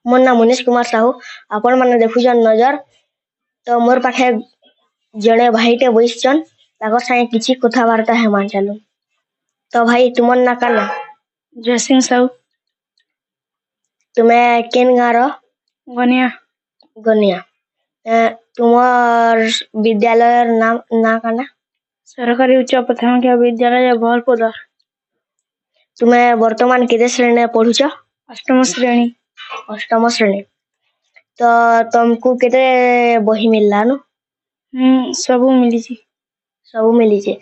मोर नाम मनीष कुमार साहू। आपण मैंने देखुछन नजर तो मोर पाखे जड़े भाईटे बइसन ताकर सागे किछि कथबार्ता हेमान चालू। तो भाई तुमर ना काना? जय सिंह साहू। तुम्हें केन गाँव रो? गनिया। गनिया। तुमर विद्यालय नाम ना काना? सरकारी उच्च प्राथमिक विद्यालय बहलपदर। तुम्हें वर्तमान केते श्रेणी पढ़ुछ? अष्टम श्रेणी। अष्टम श्रेणी। तो तुमको केते बही मिलला नु? सबू मिली। सब मिली छे।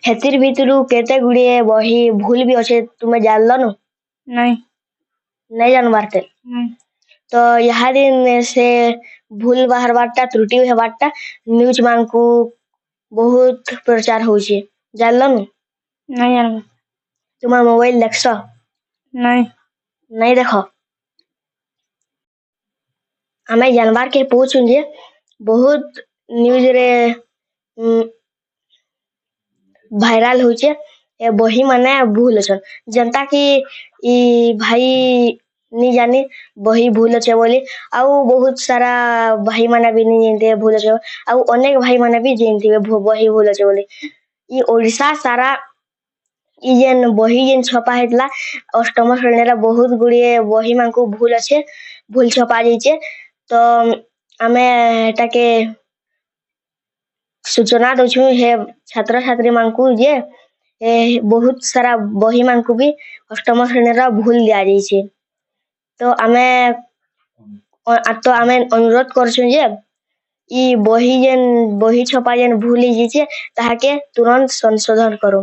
हेतिर भितरु केते गुड़िए बही भूल भी अच्छे तुम्हें जानल नु? नहीं जानबारते। तो यहाँ दिन से भूल बाहर बारटा त्रुटि है बारटा न्यूज मान को बहुत प्रचार हो छे जानल नु? नहीं जानबा। तुम्हारा मोबाइल देखस? नहीं देखो। हमें जानबार के पूछूं जे बहुत न्यूज रे भाइराल होचे ए बही माने भूल अछन जनता की ई भाई नी जानी बही भूल अछे बोली आउ बहुत सारा भाई माने भी नी जानते भूल अछे आउ अनेक भाई माने भी जानते बही भूल अछे बोली ई ओडिसा सारा ई जेन बही जेन छपा हेतला अष्टम श्रेणी रा बहुत गुड़िए बही मानकू भूल अछे भूल छपा जाइछे तो आमे एटाके सूचना दउछु हे छात्र छात्री मानकू जे बहुत सारा बही मानकू भी अष्टम श्रेणी रा भूल दिया जाइछे तो आमे अनुरोध करछु जे ई बही छपा जेन भूल जाइछे ताहाके तुरंत संशोधन करो।